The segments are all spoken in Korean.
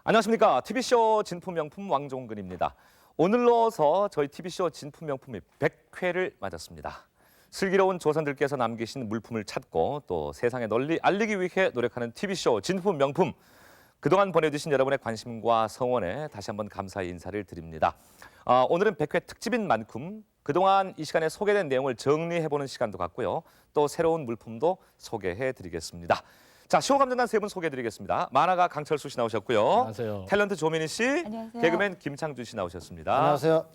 안녕하십니까. TV쇼 진품명품 왕종근입니다. 오늘로서 저희 TV쇼 진품명품이 100회를 맞았습니다. 슬기로운 조선들께서 남기신 물품을 찾고 또 세상에 널리 알리기 위해 노력하는 TV쇼 진품명품. 그동안 보내주신 여러분의 관심과 성원에 다시 한번 감사의 인사를 드립니다. 오늘은 100회 특집인 만큼 그동안 이 시간에 소개된 내용을 정리해보는 시간도 갖고요. 또 새로운 물품도 소개해드리겠습니다. 자, 쇼감독단 세 분 소개해드리겠습니다. 만화가 강철수 씨 나오셨고요. 안녕하세요. 탤런트 조민희 씨, 안녕하세요. 개그맨 김창준 씨 나오셨습니다. 안녕하세요.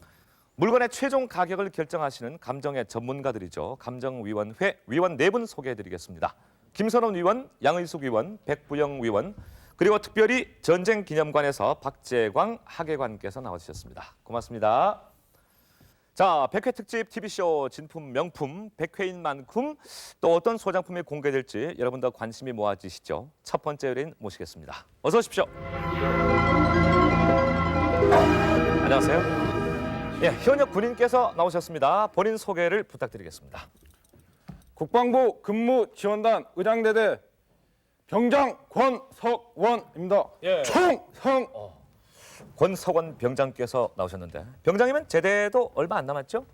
물건의 최종 가격을 결정하시는 감정의 전문가들이죠. 감정위원회 위원 네 분 소개해드리겠습니다. 김선원 위원, 양의숙 위원, 백부영 위원, 그리고 특별히 전쟁기념관에서 박재광 학예관께서 나와주셨습니다. 고맙습니다. 자, 100회 특집 TV쇼 진품 명품 100회인 만큼 또 어떤 소장품이 공개될지 여러분들 관심이 모아지시죠. 첫 번째 의뢰인 모시겠습니다. 어서 오십시오. 안녕하세요. 예, 현역 군인께서 나오셨습니다. 본인 소개를 부탁드리겠습니다. 국방부 근무지원단 의장대대 병장 권석원입니다. 예. 총성. 권석원 병장께서 나오셨는데 병장이면 제대도 얼마 안 남았죠?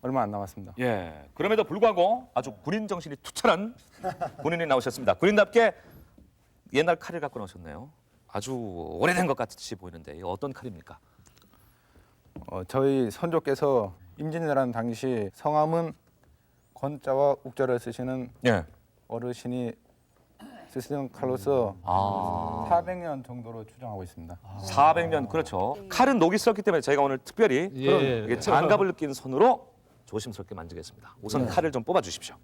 얼마 안 남았습니다. 예. 그럼에도 불구하고 아주 군인 정신이 투철한 군인이 나오셨습니다. 군인답게 옛날 칼을 갖고 나오셨네요. 아주 오래된 것 같이 보이는데 이거 어떤 칼입니까? 저희 선조께서 임진왜란 당시 성함은 권자와 욱자를 쓰시는 예. 어르신이 쓰시는 칼로서 400년 정도로 추정하고 있습니다. 400년 그렇죠. 칼은 녹이 썼기 때문에 저희가 오늘 특별히 이게 장갑을 낀 손으로 조심스럽게 만지겠습니다. 우선 칼을 좀 뽑아 주십시오.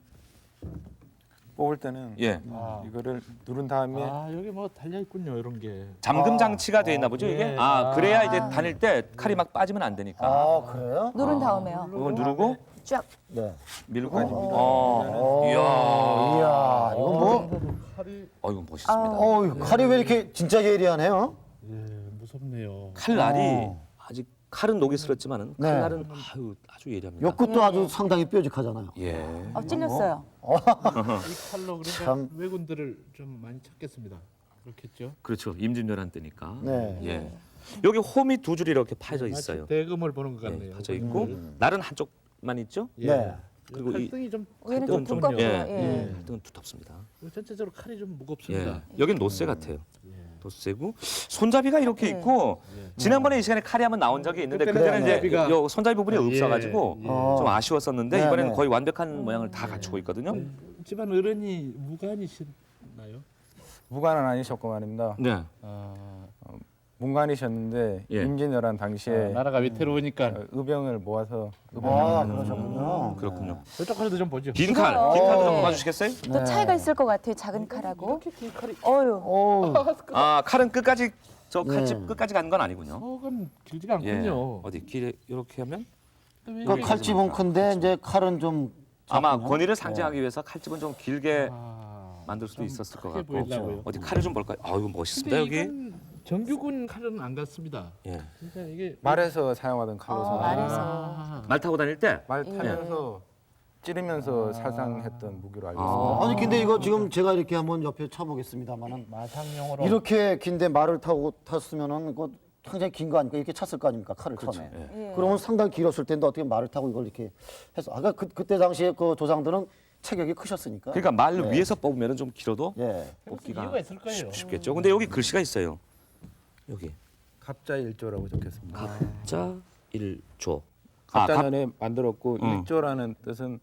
뽑을 때는 예. 이거를 누른 다음에 여기 뭐 달려 있군요, 이런 게. 잠금 장치가 돼 있나 보죠, 이게? 예. 그래야 이제 다닐 때 칼이 막 빠지면 안 되니까. 아, 그래요? 누른 다음에요. 이걸 누르고 쫙. 네. 밀고. 이야, 이거 뭐? 이거 멋있습니다. 칼이 왜 이렇게 진짜 예리하네요? 예, 무섭네요. 칼날이 아직 칼은 녹이 슬었지만은 네. 칼날은 아주 예리합니다. 요 끝도 아주 상당히 뾰족하잖아요. 예. 찔렸어요. 이 칼로 그러니까 참. 왜군들을 좀 많이 찾겠습니다. 그렇겠죠? 그렇죠. 임진왜란 때니까. 네. 예. 여기 홈이 두 줄이 이렇게 파져 있어요. 마치 대금을 보는 것 예, 같네요. 파져 있고 날은 한쪽만 있죠. 예. 네. 그리고 그리고 이 칼등이 좀 얘는 칼등은 좀 두껍죠. 예. 예. 칼등은 두텁습니다. 전체적으로 칼이 좀 예. 무겁습니다. 여긴 노쇠 같아요. 노쇠고 손잡이가 이렇게 예. 있고 지난번에 이 시간에 칼이 한번 나온 적이 있는데 그때는 그때는 이제 손잡이가- 요 손잡이 부분이 예. 없어가지고 예. 좀 아쉬웠었는데 네, 이번에는 네. 거의 완벽한 모양을 다 갖추고 있거든요. 집안 어른이 무관이시나요? 무관은 아니셨고 말입니다. 네. 문관이셨는데 예. 임진왜란 당시에 나라가 위태로우니까 의병을 모아서 그러셨군요. 그렇군요. 저쪽 칼도 좀 보죠. 긴 칼, 이거요. 긴 칼도 좀 뽑아주시겠어요? 또 차이가 있을 것 같아요. 작은 칼하고. 이렇게 긴 칼이 어유. 칼은 끝까지 저 칼집 네. 끝까지 가는 건 아니군요. 조금 길지가 예. 않군요. 어디 길에 이렇게 하면 왜 그 이게- 칼집은 큰데 이제 칼은 좀 아마 작군요. 권위를 상징하기 위해서 칼집은 좀 길게 아, 만들 수도 좀 있었을 것 크게 같고. 보이려고요. 어디 칼을 좀 볼까요? 이거 멋있습니다 근데 여기. 이건 정규군 칼은 안 같습니다. 예. 그러니까 이게 말에서 사용하던 칼로서 말에서. 말 타고 다닐 때 말 타면서 찌르면서 살상했던 무기로 알고 있습니다. 아니 근데 이거 지금 제가 이렇게 한번 옆에 쳐보겠습니다만은 마상용으로 이렇게 긴데 말을 타고 탔으면은 이거 굉장히 긴 거 아닙니까? 이렇게 찼을 거 아닙니까? 칼을 처음에. 예. 그러면 상당히 길었을 텐데 어떻게 말을 타고 이걸 이렇게 해서 아까 그때 당시에 그 조상들은 체격이 크셨으니까. 그러니까 말 위에서 뽑으면 좀 길어도 예. 뽑기가 이유가 있을 거예요. 쉽겠죠. 근데 여기 글씨가 있어요. 여기 갑자일조라고 적혔습니다. 갑자 일조. 갑자년에 만들었고 응. 일조라는 뜻은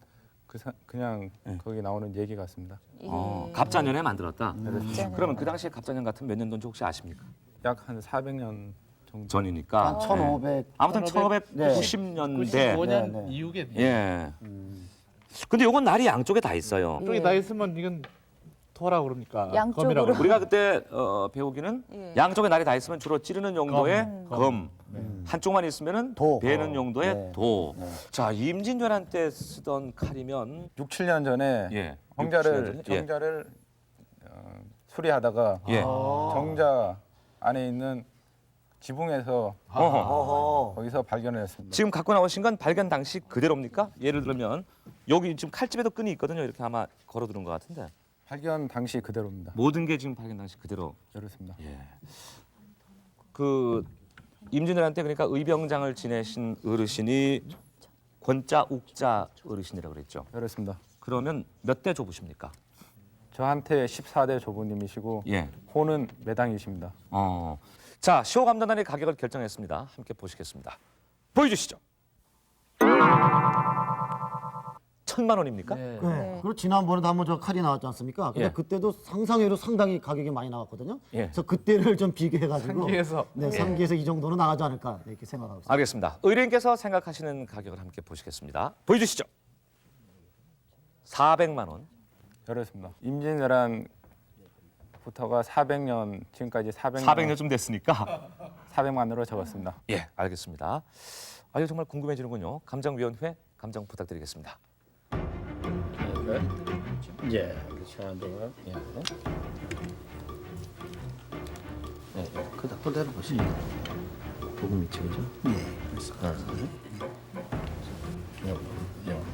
그냥 네. 거기 나오는 얘기 같습니다. 갑자년에 만들었다. 갑자년. 그러면 그 당시에 갑자년 같은 몇 년도인지 혹시 아십니까? 약 한 400년 정도. 전이니까. 한 1500. 아무튼 1590 1990년대. 95년 네, 네. 이후겠네요. 예. 근데 요건 날이 양쪽에 다 있어요. 쪽에 다 있으면 이건 토라 그럽니까? 양쪽으로. 검이라고 그러죠. 우리가 그때 배우기는 예. 양쪽에 날이 다 있으면 주로 찌르는 용도의 검, 네. 한쪽만 있으면은 도. 베는 용도의 네. 도. 자, 임진왜란 때 쓰던 칼이면 6, 7년 전에 예. 정자를 6, 7년 전에. 예. 정자를 수리하다가 예. 정자 안에 있는 지붕에서 어허. 거기서 발견을 했습니다. 지금 갖고 나오신 건 발견 당시 그대로입니까? 예를 들면 여기 지금 칼집에도 끈이 있거든요. 이렇게 아마 걸어두는 것 같은데. 발견 당시 그대로입니다. 모든 게 지금 발견 당시 그대로. 그렇습니다. 예. 그 임진왜란 때 그러니까 의병장을 지내신 어르신이 권자 욱자 어르신이라고 그랬죠. 그렇습니다. 그러면 몇 대 조부십니까? 저한테 14대 조부님이시고 예. 호는 매당이십니다. 자, 시호 감독단이 가격을 결정했습니다. 함께 보시겠습니다. 보여주시죠. 1,000만 원입니까? 네. 네. 그리고 지난번에도 한번 저 칼이 나왔지 않습니까? 근데 예. 그때도 상상외로 상당히 가격이 많이 나왔거든요. 예. 그래서 그때를 좀 비교해가지고 상기해서. 네, 상기해서 이 정도는 나가지 않을까 이렇게 생각하고 있습니다. 알겠습니다. 의뢰인께서 생각하시는 가격을 함께 보시겠습니다. 보여주시죠. 400만 원. 그렇습니다. 임진왜란부터가 400년 지금까지 400년쯤 됐으니까. 400만으로 적었습니다. 예, 알겠습니다. 아, 이거 정말 궁금해지는군요. 감정위원회 감정 부탁드리겠습니다. 예, 그렇죠. 안돼요. 예. 그다 그대로 보시. 보금 있지 그죠? 예, 그래서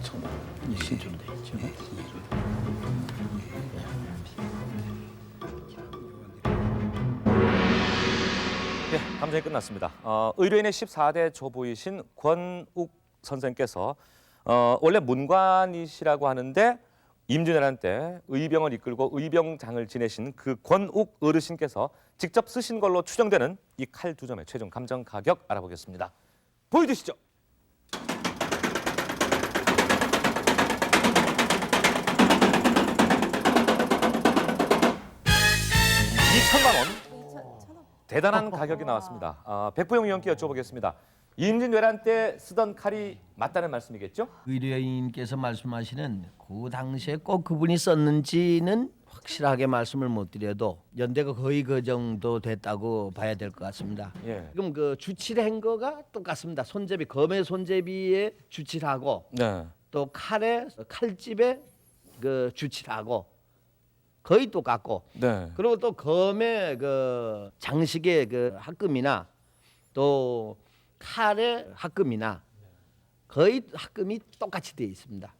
정말 신주로 돼 있죠. 예, 감정이 끝났습니다. 의뢰인의 14대 조부이신 권욱 선생께서 원래 문관이시라고 하는데 임진왜란 때 의병을 이끌고 의병장을 지내신 그 권욱 어르신께서 직접 쓰신 걸로 추정되는 이 칼 두 점의 최종 감정 가격 알아보겠습니다. 보여주시죠. 2천만 원. 대단한 가격이 나왔습니다. 백보영 의원께 여쭤보겠습니다. 임진왜란 때 쓰던 칼이 맞다는 말씀이겠죠? 의뢰인께서 말씀하시는 그 당시에 꼭 그분이 썼는지는 확실하게 말씀을 못 드려도 연대가 거의 그 정도 됐다고 봐야 될 것 같습니다. 예. 지금 그 주칠한 거가 똑같습니다. 손잡이 검의 손잡이에 주칠하고 네. 또 칼에 칼집에 그 주칠하고 거의 똑같고 네. 그리고 또 검의 그 장식의 그 합금이나 또 칼의 합금이나 거의 합금이 똑같이 되어 있습니다.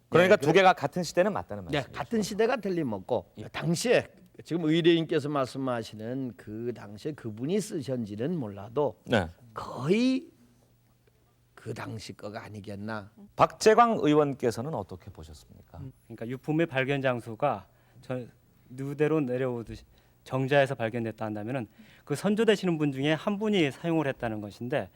그러니까 네, 두 개가 같은 시대는 맞다는 네, 말씀이죠. 같은 시대가 틀림없고 당시에 지금 의뢰인께서 말씀하시는 그 당시에 그분이 쓰셨는지는 몰라도 네. 거의 그 당시 거가 아니겠나. 박재광 의원께서는 어떻게 보셨습니까? 그러니까 유품의 발견 장소가 누대로 내려오듯이 정자에서 발견됐다 한다면은 그 선조되시는 분 중에 한 분이 사용을 했다는 것인데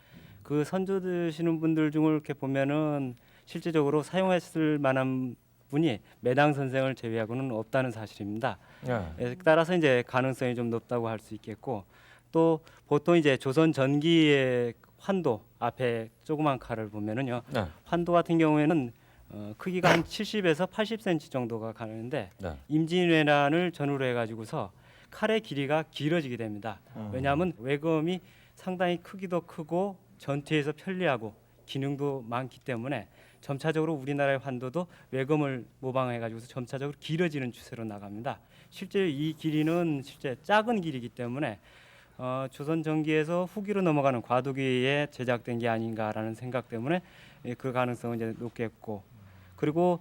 그 선조되시는 분들 중을 이렇게 보면은 실제적으로 사용했을 만한 분이 매당 선생을 제외하고는 없다는 사실입니다. 네. 따라서 이제 가능성이 좀 높다고 할 수 있겠고 또 보통 이제 조선 전기의 환도 앞에 조그만 칼을 보면은요. 네. 환도 같은 경우에는 크기가 한 70에서 80cm 정도가 가는데 네. 임진왜란을 전후로 해가지고서 칼의 길이가 길어지게 됩니다. 왜냐하면 외검이 상당히 크기도 크고 전투에서 편리하고 기능도 많기 때문에 점차적으로 우리나라의 환도도 외검을 모방해가지고서 점차적으로 길어지는 추세로 나갑니다. 실제 이 길이는 실제 작은 길이기 때문에 조선 전기에서 후기로 넘어가는 과도기에 제작된 게 아닌가라는 생각 때문에 그 가능성은 이제 높겠고 그리고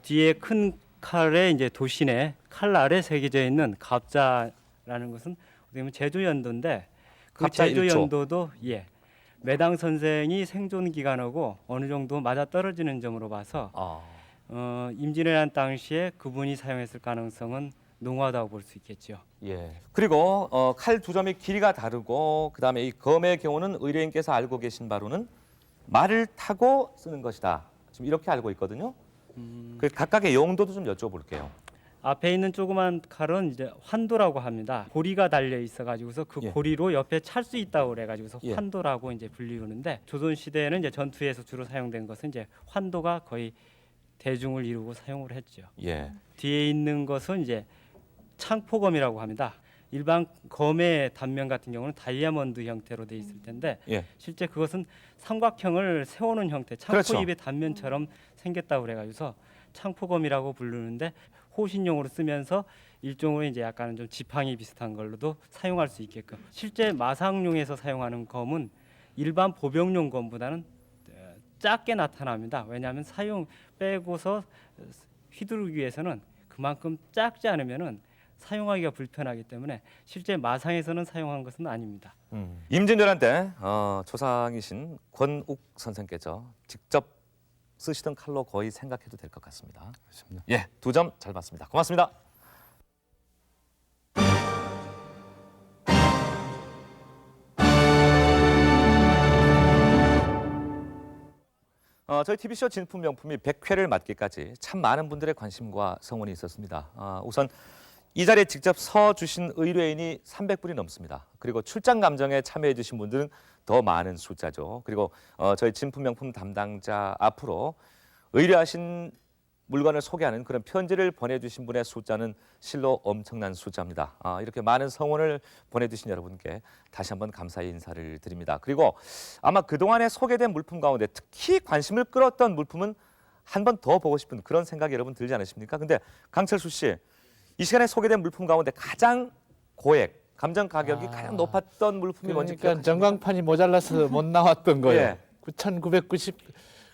뒤에 큰 칼에 이제 도신에 칼 아래 새겨져 있는 갑자라는 것은 어떻게 보면 제조 연도인데 그 갑자 제조 일조. 연도도 매당 선생이 생존 기간하고 어느 정도 맞아 떨어지는 점으로 봐서 임진왜란 당시에 그분이 사용했을 가능성은 농후하다고 볼 수 있겠죠. 예. 그리고 칼 두 점의 길이가 다르고 그다음에 이 검의 경우는 의뢰인께서 알고 계신 바로는 말을 타고 쓰는 것이다. 지금 이렇게 알고 있거든요. 그 각각의 용도도 좀 여쭤볼게요. 앞에 있는 조그만 칼은 이제 환도라고 합니다. 고리가 달려 있어가지고서 그 예. 고리로 옆에 찰 수 있다고 그래가지고서 예. 환도라고 이제 불리우는데 조선 시대에는 이제 전투에서 주로 사용된 것은 이제 환도가 거의 대중을 이루고 사용을 했죠. 예. 뒤에 있는 것은 이제 창포검이라고 합니다. 일반 검의 단면 같은 경우는 다이아몬드 형태로 돼 있을 텐데 예. 실제 그것은 삼각형을 세우는 형태, 그렇죠. 창포입의 단면처럼 생겼다고 그래가지고서 창포검이라고 부르는데 호신용으로 쓰면서 일종으로 이제 약간 좀 지팡이 비슷한 걸로도 사용할 수 있게끔 실제 마상용에서 사용하는 검은 일반 보병용 검보다는 작게 나타납니다. 왜냐하면 사용 빼고서 휘두르기 위해서는 그 그만큼 작지 않으면은 사용하기가 불편하기 때문에 실제 마상에서는 사용한 것은 아닙니다. 임진왜란 때 조상이신 권욱 선생께서 직접 쓰시던 칼로 거의 생각해도 될 것 같습니다. 그렇습니다. 예, 2점 잘 맞습니다. 고맙습니다. 저희 TV쇼 진품 명품이 100회를 맞기까지 참 많은 분들의 관심과 성원이 있었습니다. 우선 이 자리에 직접 서 주신 의뢰인이 300분이 넘습니다. 그리고 출장 감정에 참여해 주신 분들은 더 많은 숫자죠. 그리고 저희 진품 명품 담당자 앞으로 의뢰하신 물건을 소개하는 그런 편지를 보내주신 분의 숫자는 실로 엄청난 숫자입니다. 이렇게 많은 성원을 보내주신 여러분께 다시 한번 감사의 인사를 드립니다. 그리고 아마 그동안에 소개된 물품 가운데 특히 관심을 끌었던 물품은 한 번 더 보고 싶은 그런 생각이 여러분 들지 않으십니까? 근데 강철수 씨, 이 시간에 소개된 물품 가운데 가장 고액, 감정 가격이 가장 높았던 물품이 뭔지 그러니까 기억하십니까? 전광판이 모자라서 못 나왔던 거예요. 예. 9,990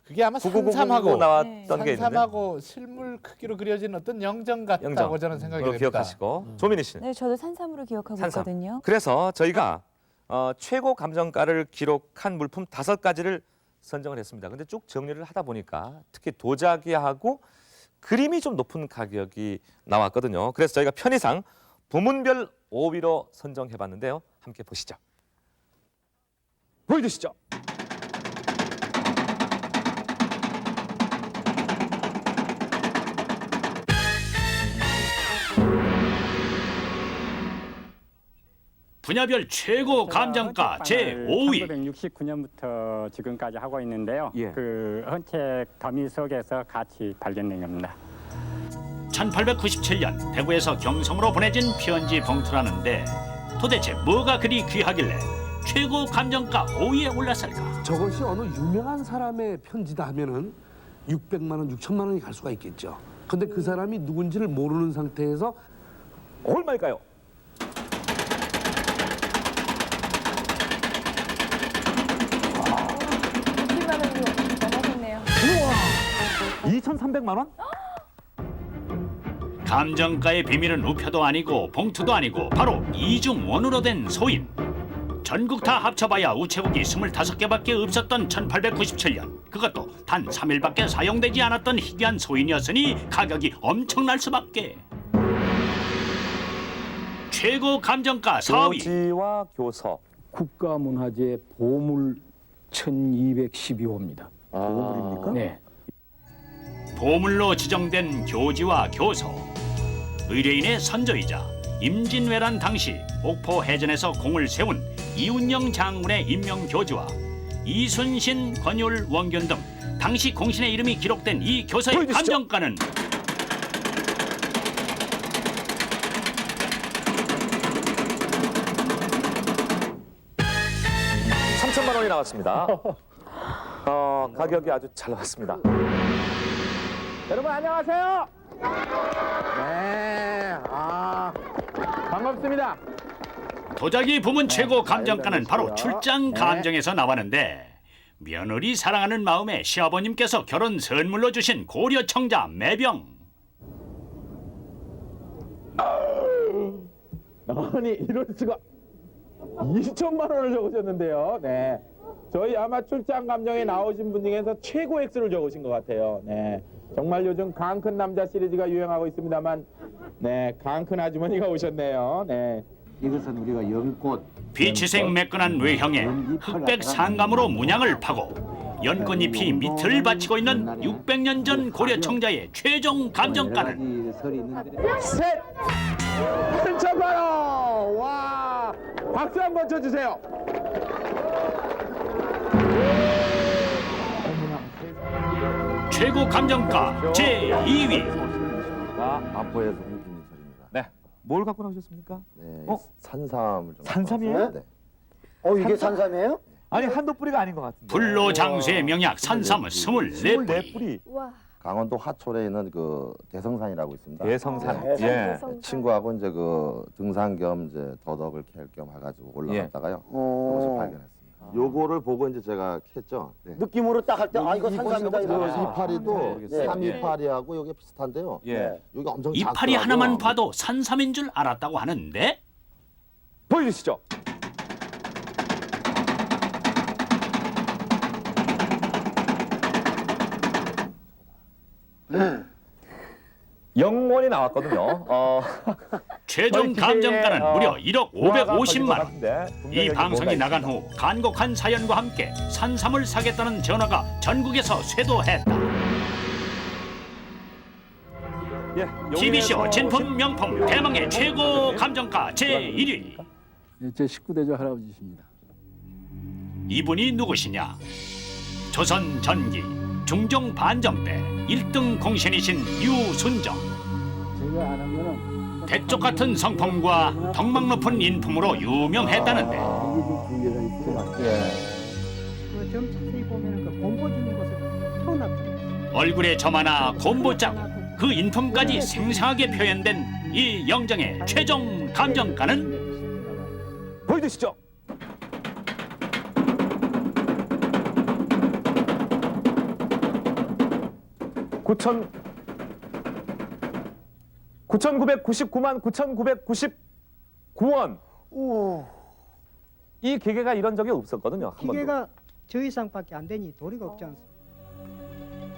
그게 아마 9999 산삼하고 나왔던 게 있는데 산삼하고 실물 크기로 그려진 어떤 영정 같다고 영정. 저는 생각이 그거 됩니다. 기억하시고 조민희 씨는? 네, 저도 산삼으로 기억하고 산삼. 있거든요. 그래서 저희가 최고 감정가를 기록한 물품 5가지를 선정을 했습니다. 근데 쭉 정리를 하다 보니까 특히 도자기하고 그림이 좀 높은 가격이 나왔거든요. 그래서 저희가 편의상 부문별 5위로 선정해봤는데요. 함께 보시죠. 보여주시죠. 분야별 최고 감정가 제5위 1969년부터 지금까지 하고 있는데요. 예. 그 헌책 더미 속에서 같이 발견된 겁니다. 1897년 대구에서 경성으로 보내진 편지 봉투라는데 도대체 뭐가 그리 귀하길래 최고 감정가 5위에 올랐을까? 저것이 어느 유명한 사람의 편지다 하면은 600만 원, 6천만 원이 갈 수가 있겠죠. 근데 그 사람이 누군지를 모르는 상태에서 얼마일까요? 600만 원이 넘어섰네요. 2,300만 원? 감정가의 비밀은 우표도 아니고 봉투도 아니고 바로 이중원으로 된 소인. 전국 다 합쳐봐야 우체국이 25개밖에 없었던 1897년. 그것도 단 3일밖에 사용되지 않았던 희귀한 소인이었으니 가격이 엄청날 수밖에. 최고 감정가 4위. 교지와 교서. 국가문화재 보물 1212호입니다. 보물입니까? 네. 보물로 지정된 교지와 교서. 의뢰인의 선조이자 임진왜란 당시 옥포 해전에서 공을 세운 이운영 장군의 임명 교지와 이순신, 권율, 원균 등 당시 공신의 이름이 기록된 이 교서의 보여주시죠. 감정가는 3천만 원이 나왔습니다. 가격이 아주 잘 나왔습니다. 여러분 안녕하세요. 네, 반갑습니다. 도자기 부문 최고 감정가는 바로 출장 감정에서 나왔는데 며느리 사랑하는 마음에 시아버님께서 결혼 선물로 주신 고려 청자 매병. 아니 이럴 수가 2천만 원을 적으셨는데요. 네, 저희 아마 출장 감정에 나오신 분 중에서 최고 액수를 적으신 것 같아요. 네, 정말 요즘 강 큰 남자 시리즈가 유행하고 있습니다만, 네, 강 큰 아주머니가 오셨네요. 네. 이것은 우리가 연꽃 비치색 매끈한 외형에 흑백 상감으로 문양을 파고 연꽃잎이 밑을 받치고 있는 600년 전 고려 청자의 최종 감정가는 셋! 8천만 원! 와! 박수 한번 쳐주세요. 최고 감정가 제2위. 마포에서 홍준철입니다. 네. 뭘 갖고 나오셨습니까? 네, 어? 산삼을 좀 산삼이에요? 네. 이게 산삼이에요? 아니 한도 뿌리가 아닌 것 같은데. 불로장수의 명약 산삼은 24뿌리. 24뿌리. 강원도 하천에 있는 그 대성산이라고 있습니다. 대성산. 예. 친구하고 이제 그 등산 겸 이제 더덕을 캘 겸 해가지고 올라갔다가요. 그것을 발견했습니다. 요거를 보고 이제 제가 했죠. 네. 느낌으로 딱 할 때 아 이거 산삼이다 그 이거. 이파리도 네. 3이파리하고 여기 비슷한데요. 예. 여기 엄청 이파리 작더라고요. 하나만 봐도 산삼인 줄 알았다고 하는데 보여주시죠. 영원이 나왔거든요. 최종 감정가는 무려 1억 550만 원. 이 방송이 나간 후 간곡한 사연과 함께 산삼을 사겠다는 전화가 전국에서 쇄도했다. TV쇼 진품 명품 대망의 최고 감정가 제1위. 제 19대조 할아버지십니다. 이분이 누구시냐? 조선 전기 중종 반정 때 1등 공신이신 유순정. 제가 아는 거는 대쪽 같은 성품과 덕망 높은 인품으로 유명했다는데 좀 자세히 보면 그 곰보지는 곳에 태어났다. 얼굴에 점 하나 곰보 자국 그 인품까지 생생하게 표현된 이 영정의 최종 감정가는 보여주시죠. (9,999만 9,999원) 이 기계가 이런 적이 없었거든요. 한 번도. 기계가 저 이상밖에 안 되니 도리가 없지 않습니까?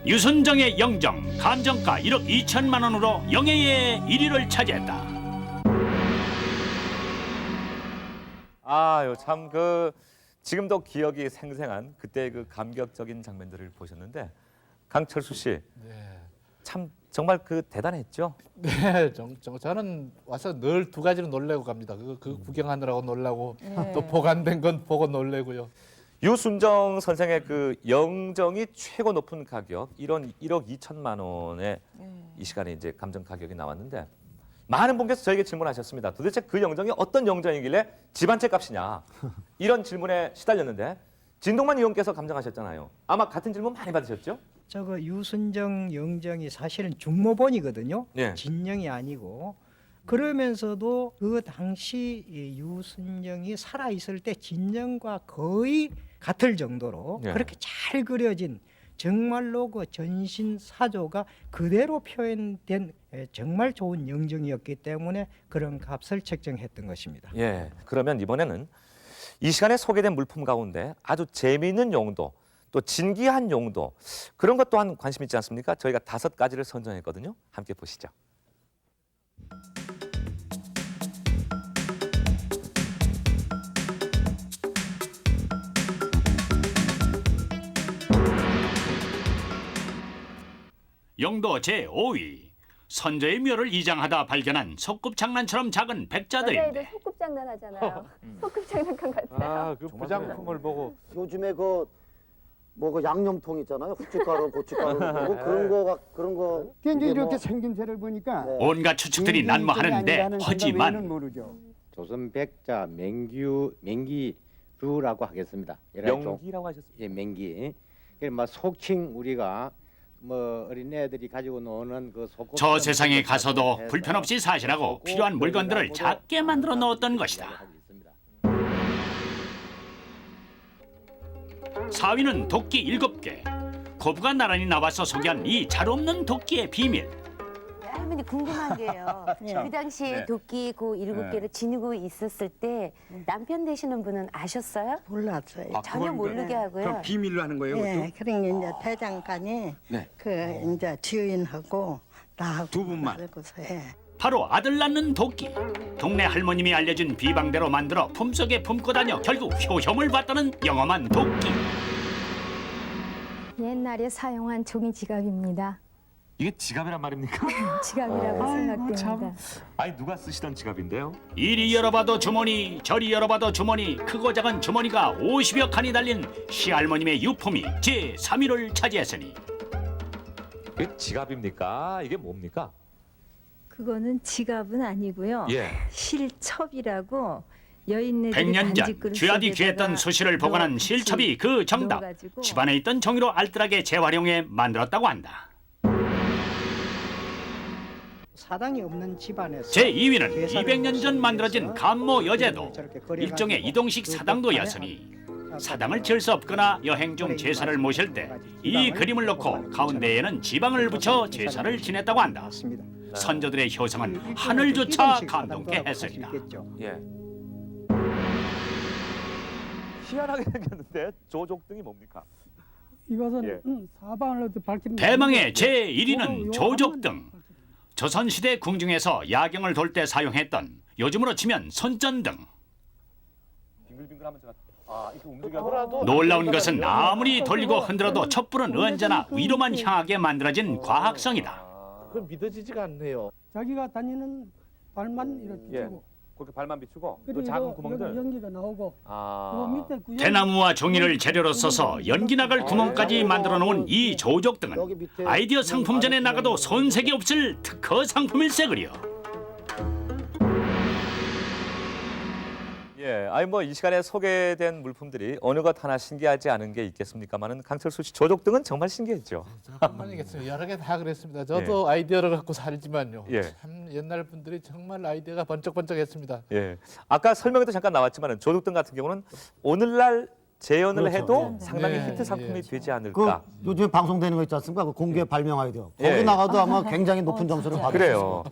유순정의 영정 감정가 1억 2천만 원으로 영예의 1위를 차지했다. 아유 참 그 지금도 기억이 생생한 그때 그 감격적인 장면들을 보셨는데 강철수 씨, 참 정말 그 대단했죠. 네, 저는 와서 늘 두 가지로 놀래고 갑니다. 그 구경하느라고 놀라고 또 보관된 건 보고 놀래고요. 유순정 선생의 그 영정이 최고 높은 가격 이런 1억 2천만 원의 이 시간에 이제 감정 가격이 나왔는데 많은 분께서 저에게 질문하셨습니다. 도대체 그 영정이 어떤 영정이길래 집 한 채 값이냐 이런 질문에 시달렸는데 진동만 의원께서 감정하셨잖아요. 아마 같은 질문 많이 받으셨죠? 저거 유순정 영정이 사실은 중모본이거든요. 네. 진영이 아니고 그러면서도 그 당시 이 유순정이 살아 있을 때 진영과 거의 같을 정도로 네. 그렇게 잘 그려진 정말로 그 전신 사조가 그대로 표현된 정말 좋은 영정이었기 때문에 그런 값을 책정했던 것입니다. 예. 그러면 이번에는 이 시간에 소개된 물품 가운데 아주 재미있는 용도 또 진기한 용도 그런 것 또한 관심 있지 않습니까? 저희가 5가지를 선정했거든요. 함께 보시죠. 영도 제5위 선조의 묘를 이장하다 발견한 소꿉장난처럼 작은 백자들인데 소꿉장난 하잖아요. 소꿉장난감 같아요. 그 부장품을 보고 요즘에 그 양념통 있잖아요. 후춧가루, 고춧가루 뭐 그런 거. 이제 이렇게 뭐, 생김새를 보니까 온갖 추측들이 난무하는데 하지만 모르죠. 조선 백자 맹기루라고 하겠습니다. 명기라고 하셨습니다. 예, 맹기. 뭐 속칭 우리가 뭐 어린 애들이 가지고 노는 그 소꿉. 저 세상에 가서도 불편 없이 사시라고 필요한 물건들을 작게 만들어 놓았던 것이다. 4위는 도끼 7개. 거부가 나란히 나와서 소개한 이 잘 없는 도끼의 비밀. 할머니 궁금한 게요. 그 당시에 도끼 그 7개를 지니고 있었을 때 남편 되시는 분은 아셨어요? 몰랐어요. 전혀 모르게 하고요. 비밀로 하는 거예요, 네, 그러니까 이제 대장간이 그 이제 지인하고 나하고 두 분만. 알고서 해. 바로 아들 낳는 도끼. 동네 할머님이 알려준 비방대로 만들어 품속에 품고 다녀 결국 효험을 봤다는 영험한 도끼. 옛날에 사용한 종이 지갑입니다. 이게 지갑이란 말입니까? 지갑이라고 생각됩니다. 아니 누가 쓰시던 지갑인데요? 이리 열어봐도 주머니 저리 열어봐도 주머니 크고 작은 주머니가 50여 칸이 달린 시할머님의 유품이 제3위를 차지했으니 이게 지갑입니까? 이게 뭡니까? 그거는 지갑은 아니고요. 예. 실첩이라고 여인네들이 100년 전 반지그릇 귀하디 속에다가 귀했던 수시를 보관한 넣어 실첩이 그 정답. 넣어가지고 집안에 있던 종이로 알뜰하게 재활용해 만들었다고 한다. 사당이 없는 집안에서 제2위는 200년 전 만들어진 감모 여제도 일종의 이동식 사당도였으니 사당을 지을 수 없거나 여행 중 제사를 모실 때 이 그림을 놓고 가운데에는 지방을 붙여 제사를 지냈다고 한다. 선조들의 효성은 하늘조차 감동케 했습니다. 예. 희한하게 생겼는데 조족등이 뭡니까? 이것은 예. 사방을 밝히는 대망의 제1위는 조족등. 조선시대 궁중에서 야경을 돌 때 사용했던 요즘으로 치면 손전등. 빙글빙글하면 제가 이렇게 움직여도 놀라운 것은 아무리 돌리고 흔들어도 촛불은 언제나 위로만 향하게 만들어진 과학성이다. 그건 믿어지지가 않네요. 자기가 다니는 발만 이렇게 예. 비추고 그렇게 발만 비추고 또 그리고 작은 여기 구멍들. 연기가 나오고 그 밑에 그 대나무와 종이를 재료로 써서 연기 나갈 구멍까지 만들어 놓은 이 조족등은 아이디어 상품전에 나가도 손색이 없을 특허 상품일세 그려. 예, 아니 뭐 이 시간에 소개된 물품들이 어느 것 하나 신기하지 않은 게 있겠습니까만은 강철수 씨 조족등은 정말 신기했죠. 잠깐만이겠어요. 여러 개 다 그랬습니다. 저도 아이디어를 갖고 살지만요. 예. 참 옛날 분들이 정말 아이디어가 번쩍번쩍했습니다. 예, 아까 설명에도 잠깐 나왔지만은 조족등 같은 경우는 오늘날 재현을 그렇죠. 해도 예. 상당히 예, 히트 상품이 예. 되지 그 않을까. 요즘에 방송되는 거 있지 않습니까? 그 공개 발명 아이디어. 예. 거기 나가도 아마 굉장히 높은 점수를 받을 수 그래요.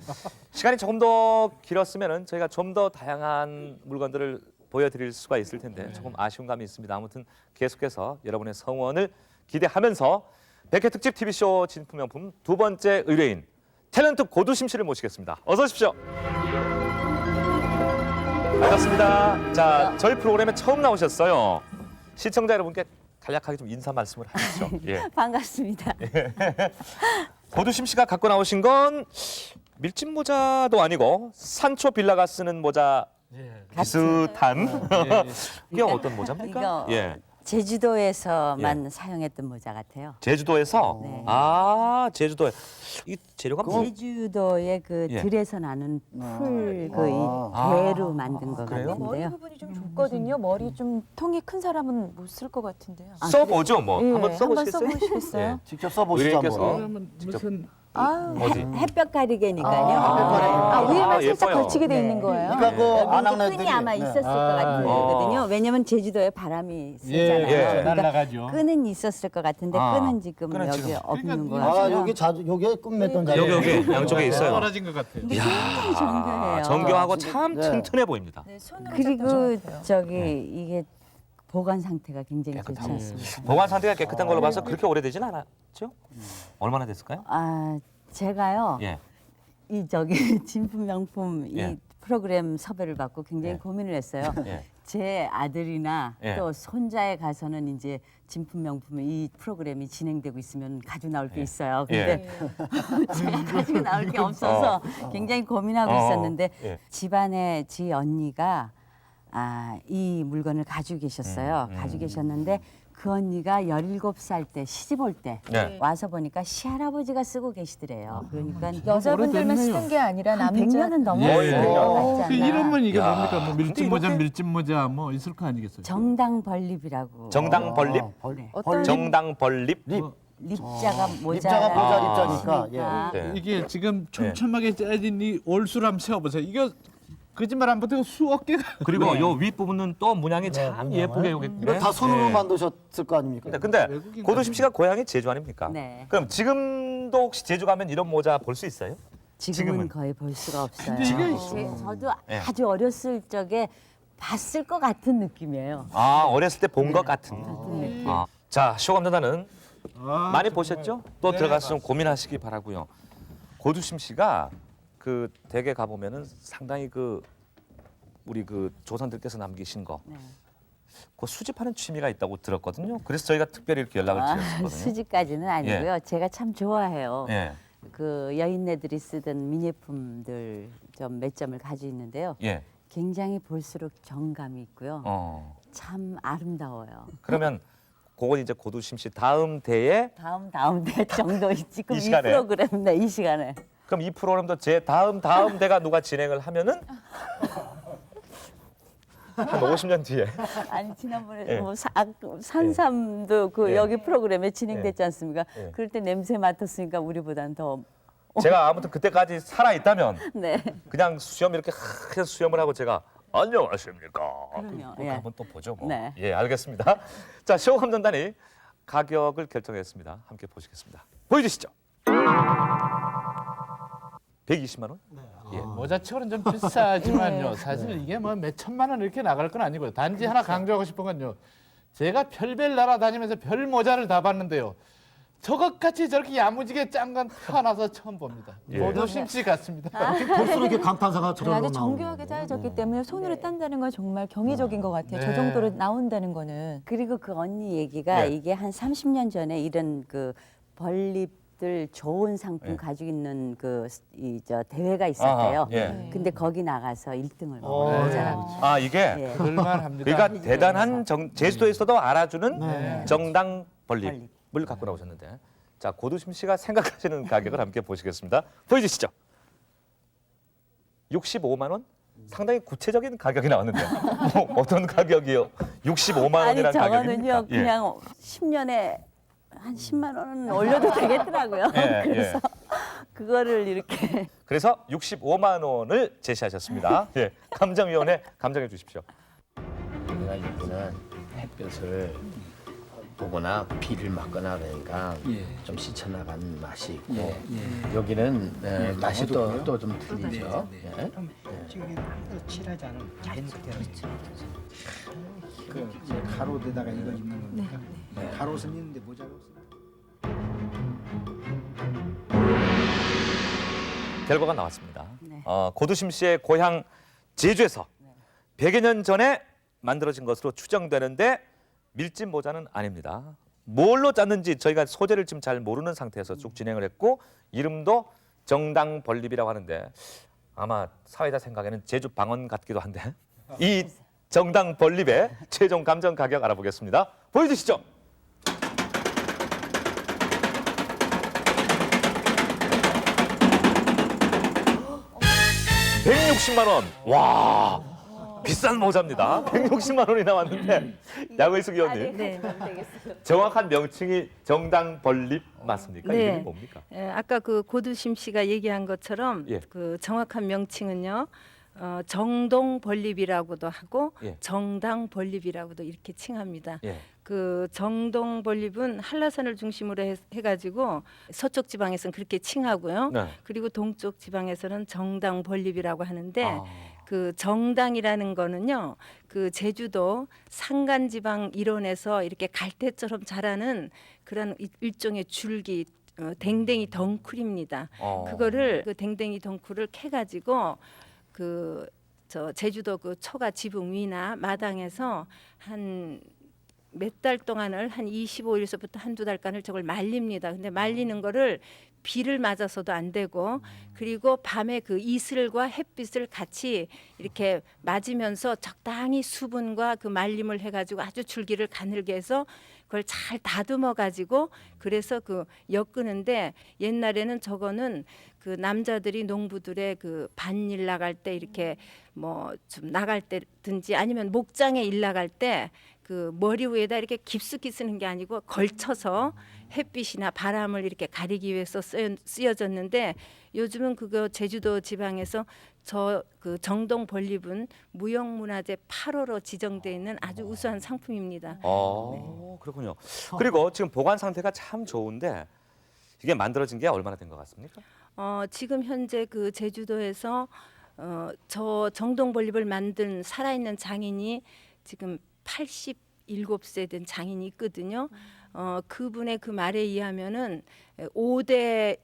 시간이 조금 더 길었으면은 저희가 좀 더 다양한 물건들을 보여드릴 수가 있을 텐데 조금 아쉬운 감이 있습니다. 아무튼 계속해서 여러분의 성원을 기대하면서 100회 특집 TV쇼 진품명품 두 번째 의뢰인 탤런트 고두심 씨를 모시겠습니다. 어서 오십시오. 반갑습니다. 자, 저희 프로그램에 처음 나오셨어요. 시청자 여러분께 간략하게 좀 인사 말씀을 하시죠. 예. 반갑습니다. 고두심 씨가 갖고 나오신 건 밀짚 모자도 아니고 산초 빌라가 쓰는 모자 비슷한 이게 어떤 모자입니까? 이거 예. 제주도에서만 사용했던 모자 같아요. 제주도에서 네. 제주도에 이 재료가 뭐? 제주도의 그 예. 들에서 나는 풀 그 대로 만든 것 그래요? 머리 같은데요. 부분이 좀 좁거든요. 머리 좀 통이 큰 사람은 못 쓸 것 같은데요. 써보죠 뭐. 예, 한번 한번 써보시겠어요? 써보시겠어요? 직접 써보시죠 의뢰인께서 한번. 무슨 아유, 어디? 햇볕 가리개니까요. 위에만 살짝 예뻐요. 걸치게 돼 있는 거예요. 그러니까 그 여기 아낙네들이 끈이 아마 있었을 것 같은 예. 거거든요. 왜냐면 제주도에 바람이 세잖아요. 예. 그러니까 날아가죠. 끈은 있었을 것 같은데 끈은 지금 끈은 여기 지금. 없는 거 아 같아요. 여기 자주 여기에 끝맺던 자리. 여기 양쪽에 있어요. 떨어진 것 같아요. 근데 굉장히 정교해요. 정교하고 참 네. 튼튼해 보입니다. 네, 손으로 그리고 좀 같아요. 저기 이게 보관 상태가 굉장히 좋지 깨끗하고. 않습니다. 보관 상태가 깨끗한 걸로 봐서 그렇게 오래되진 않았죠? 얼마나 됐을까요? 아 제가요 예. 이 저기 진품 명품 예. 이 프로그램 섭외를 받고 굉장히 예. 고민을 했어요. 예. 제 아들이나 예. 또 손자에 가서는 이제 진품 명품 이 프로그램이 진행되고 있으면 가지고 나올 게 있어요. 근데 제가 가지고 나올 게 없어서 굉장히 고민하고 있었는데 예. 집안에 지 언니가 이 물건을 가지고 계셨어요. 가지고 계셨는데 그 언니가 17살 때 시집 올 때 네. 와서 보니까 시할아버지가 쓰고 계시더래요. 그러니까 여자분들만 쓰는 게 아니라 한 남자 100년은 넘었을 예. 것 같지 않나. 이름은 이게 야. 뭡니까? 뭐 밀짚 모자, 이렇게- 밀짚 모자 뭐 있을 거 아니겠어요? 정당벌립이라고. 정당벌립? 네. 어떤 정당벌립? 립자가 모자. 립자가 모자 립자니까. 네. 이게 지금 촘촘하게 짜진 이 올수를 한번 세워보세요. 이거 거짓말 안 보태고 수억 개가. 그리고 요 윗부분은 또 문양이 참 예쁘게 여기. 이거 다 손으로 만드셨을 거 아닙니까? 근데 고두심 씨가 고향이 제주 아닙니까? 네. 그럼 지금도 혹시 제주 가면 이런 모자 볼 수 있어요? 지금은 거의 볼 수가 없어요. 이게 저도 네. 아주 어렸을 적에 봤을 것 같은 느낌이에요. 어렸을 때 본 것 같은. 느낌. 자, 쇼감도단은 많이 정말. 보셨죠? 또 네, 들어가서 좀 고민하시기 바라고요. 고두심 씨가 그 댁에 가 보면은 상당히 그 우리 그 조상들께서 남기신 거, 네. 그 수집하는 취미가 있다고 들었거든요. 그래서 저희가 특별히 이렇게 연락을 드렸거든요. 수집까지는 아니고요. 제가 참 좋아해요. 예, 그 여인네들이 쓰던 미니품들 좀 몇 점을 가지고 있는데요. 예. 굉장히 볼수록 정감이 있고요. 참 아름다워요. 그러면 그건 이제 고두심 씨 다음 대에 다음 대 정도 지금 이 이 시간에? 프로그램 이 시간에 그럼 이 프로그램도 제 다음 대가 누가 진행을 하면은 한 50년 뒤에. 아니 지난번에 예. 뭐 산삼도 그 예. 여기 프로그램에 진행됐지 않습니까? 예. 그럴 때 냄새 맡았으니까 우리보단 더 제가 아무튼 그때까지 살아 있다면 네. 그냥 수염 이렇게 하얀 수염을 하고 제가 안녕하십니까. 그럼요. 그거 예. 한번 또 보죠. 뭐. 네. 예, 알겠습니다. 자, 쇼 감정단이 가격을 결정했습니다. 함께 보시겠습니다. 보여주시죠. 120만 원? 예. 모자치고는 좀 비싸지만요. 사실 이게 뭐 몇 천만 원 이렇게 나갈 건 아니고요. 단지 하나 강조하고 싶은 건요. 제가 별별 나라 다니면서 별 모자를 다 봤는데요. 저것같이 저렇게 야무지게 짠 건 태어나서 처음 봅니다. 예. 모두 심씨 같습니다. 볼수록 이렇게 감탄사가 아주 저절로 나오고. 정교하게 짜여졌기 때문에 손으로 딴다는 건 정말 경이적인 것 같아요. 저 네. 정도로 나온다는 거는. 그리고 그 언니 얘기가 예. 이게 한 30년 전에 이런 그 벌립들 좋은 상품 예. 가지고 있는 그 저 대회가 있었대요. 아하, 예. 근데 거기 나가서 1등을 먹은 거잖아요. 아, 이게 예. 그럴만합니다. 그러니까 대단한 제주도에서도 알아주는 네. 정당 벌립을 갖고 나오셨는데, 자, 고두심 씨가 생각하시는 가격을 함께 보시겠습니다. 보여주시죠. 65만 원? 상당히 구체적인 가격이 나왔는데 뭐 어떤 가격이요? 65만 아니 원이라는 저거는요 가격입니까? 예. 그냥 10년에 한 10만 원은 올려도 되겠더라고요. 예, 그래서 그거를 이렇게 그래서 65만 원을 제시하셨습니다. 예, 감정위원회 감정해 주십시오. 우리가 이거는 햇볕을 보거나 비를 맞거나 그러니까 좀 씻어나간 맛이 있고 여기는 맛이 또 좀 틀리죠. 예. 지금 칠하지 않은 자연스럽게 그 가로에다가 이거 입는 겁니까? 가로선 있는데 모자가 없습니다. 결과가 나왔습니다. 네. 고두심 씨의 고향 제주에서 100여 년 전에 만들어진 것으로 추정되는데 밀짚 모자는 아닙니다. 뭘로 짰는지 저희가 소재를 지금 잘 모르는 상태에서 쭉 진행을 했고 이름도 정당 벌립이라고 하는데 아마 사회자 생각에는 제주 방언 같기도 한데 이 정당 벌립의 최종 감정 가격 알아보겠습니다. 보여주시죠. (160만 원). 와, 비싼 모자입니다. 160만 원이 나왔는데 양의숙 의원님, 네. 정확한 명칭이 정당 벌립 맞습니까? 네. 이름이 뭡니까? 아까 그 고두심 씨가 얘기한 것처럼 예. 그 정확한 명칭은요. 정동 벌립이라고도 하고 예. 정당 벌립이라고도 이렇게 칭합니다. 예. 그 정동 벌립은 한라산을 중심으로 해가지고 서쪽 지방에서는 그렇게 칭하고요. 네. 그리고 동쪽 지방에서는 정당 벌립이라고 하는데 아. 그 정당이라는 거는요. 그 제주도 산간지방 일원에서 이렇게 갈대처럼 자라는 그런 일종의 줄기 댕댕이 덩쿨입니다. 그거를 그 댕댕이 덩쿨을 캐가지고 그 저 제주도 그 초가 지붕 위나 마당에서 한 몇 달 동안을 한 25일서부터 한두 달간을 저걸 말립니다. 근데 말리는 거를 비를 맞아서도 안 되고 그리고 밤에 그 이슬과 햇빛을 같이 이렇게 맞으면서 적당히 수분과 그 말림을 해가지고 아주 줄기를 가늘게 해서 그걸 잘 다듬어 가지고 그래서 그 엮는데 옛날에는 저거는 그 남자들이 농부들의 그 밭일 나갈 때 이렇게 뭐 좀 나갈 때든지 아니면 목장에 일 나갈 때 그 머리 위에다 이렇게 깊숙이 쓰는 게 아니고 걸쳐서 햇빛이나 바람을 이렇게 가리기 위해서 쓰여졌는데 요즘은 그거 제주도 지방에서 저 그 정동 벌립은 무형문화재 8호로 지정되어 있는 아주 우수한 상품입니다. 그렇군요. 그리고 지금 보관 상태가 참 좋은데 이게 만들어진 게 얼마나 된 것 같습니까? 지금 현재 그 제주도에서 저 정동 벌립을 만든 살아있는 장인이 지금 87세 된 장인이 있거든요. 그분의 그 말에 의하면은 5대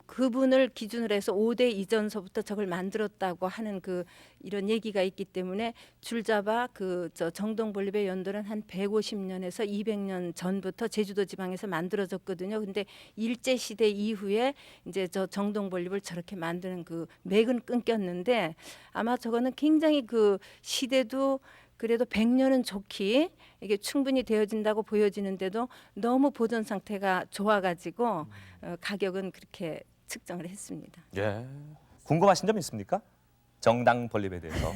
그분을 기준으로 해서 5대 이전서부터 저걸 만들었다고 하는 그 이런 얘기가 있기 때문에 줄잡아 그 저 정동 벌립의 연도는 한 150년에서 200년 전부터 제주도 지방에서 만들어졌거든요. 근데 일제 시대 이후에 이제 저 정동 벌립을 저렇게 만드는 그 맥은 끊겼는데 아마 저거는 굉장히 그 시대도 그래도 100년은 좋기 이게 충분히 되어진다고 보여지는데도 너무 보존 상태가 좋아가지고 가격은 그렇게 측정을 했습니다. 예. 궁금하신 점 있습니까? 정당 벌립에 대해서.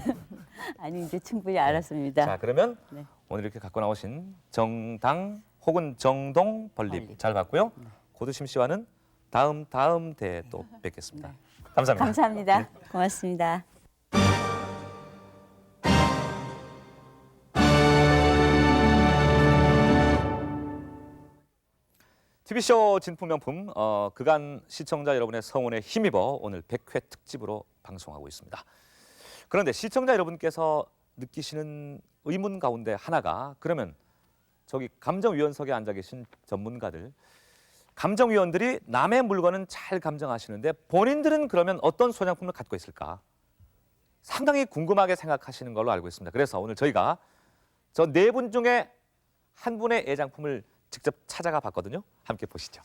아니 이제 충분히 알았습니다. 자, 그러면 네. 오늘 이렇게 갖고 나오신 정당 혹은 정동 벌립 잘 봤고요. 고두심 씨와는 다음 대회 또 뵙겠습니다. 감사합니다. 감사합니다. 고맙습니다. TV쇼 진품명품 그간 시청자 여러분의 성원에 힘입어 오늘 100회 특집으로 방송하고 있습니다. 그런데 시청자 여러분께서 느끼시는 의문 가운데 하나가 그러면 저기 감정위원석에 앉아 계신 전문가들 감정위원들이 남의 물건은 잘 감정하시는데 본인들은 그러면 어떤 소장품을 갖고 있을까? 상당히 궁금하게 생각하시는 걸로 알고 있습니다. 그래서 오늘 저희가 저 네 분 중에 한 분의 애장품을 직접 찾아가 봤거든요. 함께 보시죠.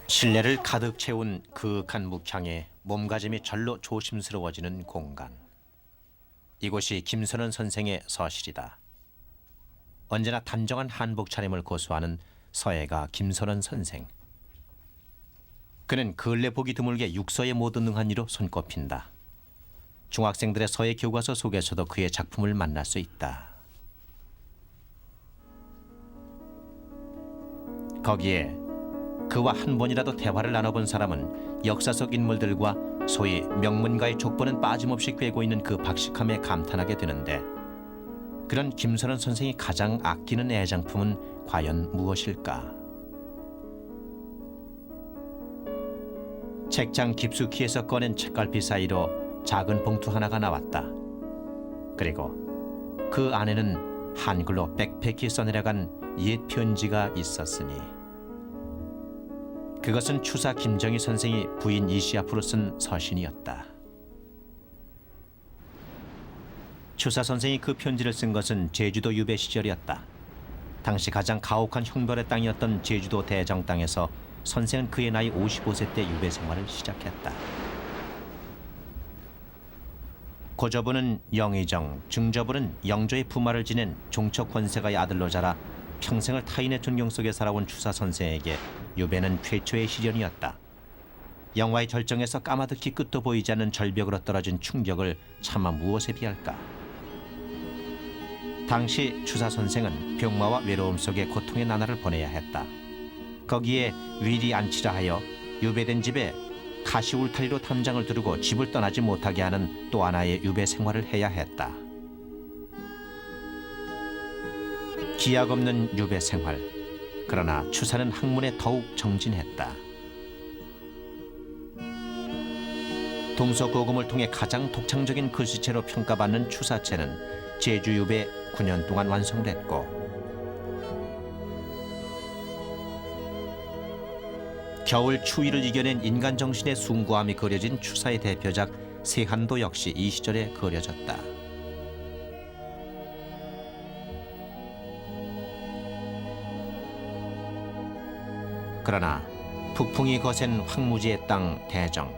실내를 가득 채운 그윽한 묵향에 몸가짐이 절로 조심스러워지는 공간. 이곳이 김선원 선생의 서실이다. 언제나 단정한 한복 차림을 고수하는 서예가 김선원 선생. 그는 근래 보기 드물게 육서에 모두 능한 이로 손꼽힌다. 중학생들의 서예 교과서 속에서도 그의 작품을 만날 수 있다. 거기에 그와 한 번이라도 대화를 나눠본 사람은 역사 속 인물들과 소위 명문가의 족보는 빠짐없이 꿰고 있는 그 박식함에 감탄하게 되는데 그런 김선원 선생이 가장 아끼는 애장품은 과연 무엇일까? 책장 깊숙이에서 꺼낸 책갈피 사이로 작은 봉투 하나가 나왔다. 그리고 그 안에는 한글로 빽빽히 써내려간 옛 편지가 있었으니 그것은 추사 김정희 선생이 부인 이씨 앞으로 쓴 서신이었다. 추사 선생이 그 편지를 쓴 것은 제주도 유배 시절이었다. 당시 가장 가혹한 형벌의 땅이었던 제주도 대정 땅에서 선생은 그의 나이 55세 때 유배 생활을 시작했다. 고조부는 영의정, 증조부는 영조의 부마를 지낸 종척 권세가의 아들로 자라 평생을 타인의 존경 속에 살아온 추사 선생에게 유배는 최초의 시련이었다. 영화의 절정에서 까마득히 끝도 보이지 않는 절벽으로 떨어진 충격을 차마 무엇에 비할까? 당시 추사 선생은 병마와 외로움 속에 고통의 나날을 보내야 했다. 거기에 위리 안치라 하여 유배된 집에 가시 울타리로 탐장을 두르고 집을 떠나지 못하게 하는 또 하나의 유배 생활을 해야 했다. 기약 없는 유배 생활. 그러나 추사는 학문에 더욱 정진했다. 동서고금을 통해 가장 독창적인 글씨체로 평가받는 추사체는 제주 유배 9년 동안 완성됐고 겨울 추위를 이겨낸 인간 정신의 숭고함이 그려진 추사의 대표작 세한도 역시 이 시절에 그려졌다. 그러나 북풍이 거센 황무지의 땅 대정,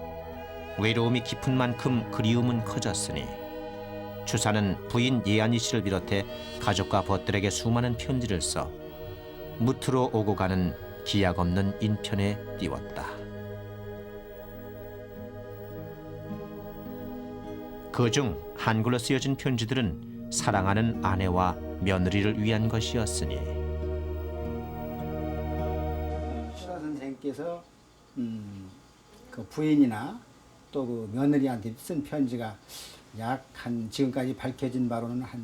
외로움이 깊은 만큼 그리움은 커졌으니 추사는 부인 예안이 씨를 비롯해 가족과 벗들에게 수많은 편지를 써 무트로 오고 가는 기약 없는 인편에 띄웠다. 그중 한글로 쓰여진 편지들은 사랑하는 아내와 며느리를 위한 것이었으니 추사 선생님께서 그 부인이나 또 그 며느리한테 쓴 편지가 약 한 지금까지 밝혀진 바로는 한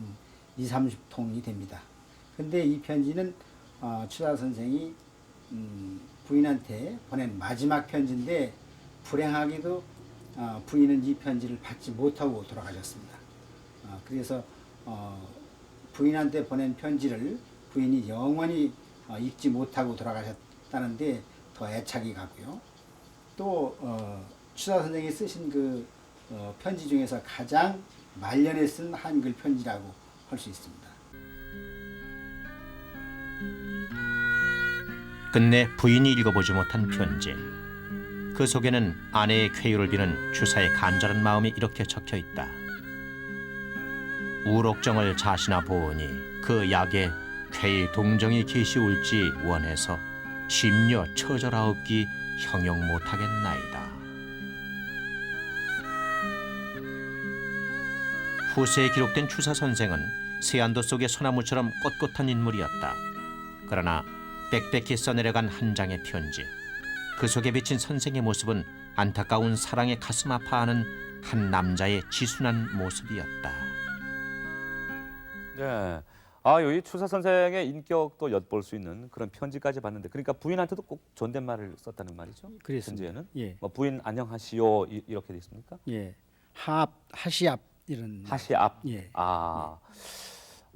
20-30통이 됩니다. 근데 이 편지는 추사 선생이 부인한테 보낸 마지막 편지인데 불행하게도 부인은 이 편지를 받지 못하고 돌아가셨습니다. 그래서 부인한테 보낸 편지를 부인이 영원히 읽지 못하고 돌아가셨다는데 더 애착이 가고요. 또 추사 선생이 쓰신 그 편지 중에서 가장 말년에 쓴 한글 편지라고 할 수 있습니다. 끝내 부인이 읽어보지 못한 편지. 그 속에는 아내의 쾌유를 비는 추사의 간절한 마음이 이렇게 적혀 있다. 우록정을 자시나 보오니 그 약에 쾌의 동정이 계시올지 원해서 심려 처절하옵기 형용 못하겠나이다. 후세에 기록된 추사 선생은 세안도 속의 소나무처럼 꼿꼿한 인물이었다. 그러나 빽빽히 써내려간 한 장의 편지, 그 속에 비친 선생의 모습은 안타까운 사랑에 가슴 아파하는 한 남자의 지순한 모습이었다. 네. 아, 여기 추사 선생의 인격도 엿볼 수 있는 그런 편지까지 봤는데, 그러니까 부인한테도 꼭 존댓말을 썼다는 말이죠? 그렇습니다. 편지에는? 예. 뭐 부인 안녕하시오 이렇게 돼 있습니까? 예. 하시압 이런. 하시압. 예. 아.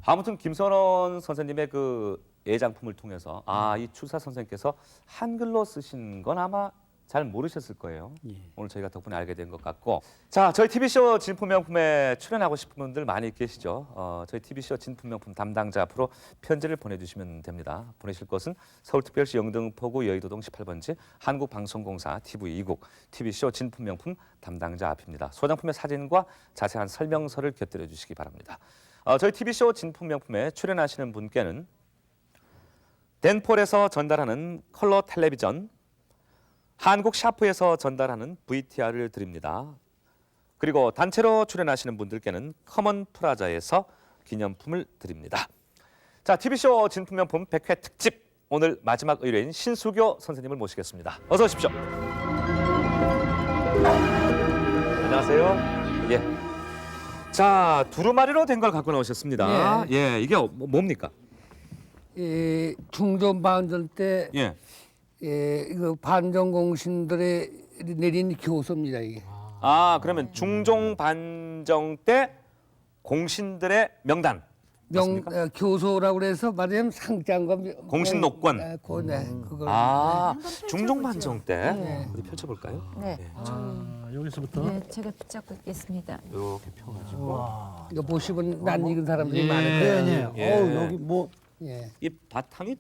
아무튼 김선원 선생님의 그 애장품을 통해서 이 추사 선생님께서 한글로 쓰신 건 아마 잘 모르셨을 거예요. 예. 오늘 저희가 덕분에 알게 된 것 같고, 자, 저희 TV쇼 진품명품에 출연하고 싶은 분들 많이 계시죠. 저희 TV쇼 진품명품 담당자 앞으로 편지를 보내주시면 됩니다. 보내실 곳은 서울특별시 영등포구 여의도동 18번지 한국방송공사 TV2국 TV쇼 진품명품 담당자 앞입니다. 소장품의 사진과 자세한 설명서를 곁들여 주시기 바랍니다. 저희 TV쇼 진품명품에 출연하시는 분께는 덴폴에서 전달하는 컬러 텔레비전, 한국 샤프에서 전달하는 VTR을 드립니다. 그리고 단체로 출연하시는 분들께는 커먼 프라자에서 기념품을 드립니다. 자, TV쇼 진품명품 100회 특집, 오늘 마지막 의뢰인 신수교 선생님을 모시겠습니다. 어서 오십시오. 안녕하세요. 예. 자, 두루마리로 된 걸 갖고 나오셨습니다. 예, 이게 뭡니까? 중전 반전 때 예. 이거 반정 공신들의 내린 교서입니다, 이게. 그러면 중종 반정 때 공신들의 명단. 교서라고 그래서 말하자면 상장과 공신 녹권. 그걸. 중종 반정 때 어디 펼쳐볼까요? 네. 여기서부터. 네, 제가 붙잡고 있겠습니다. 이렇게 펴가지고. 이거 보시면 난 익은 사람들이 많은데. 여기 뭐. 이 바탕이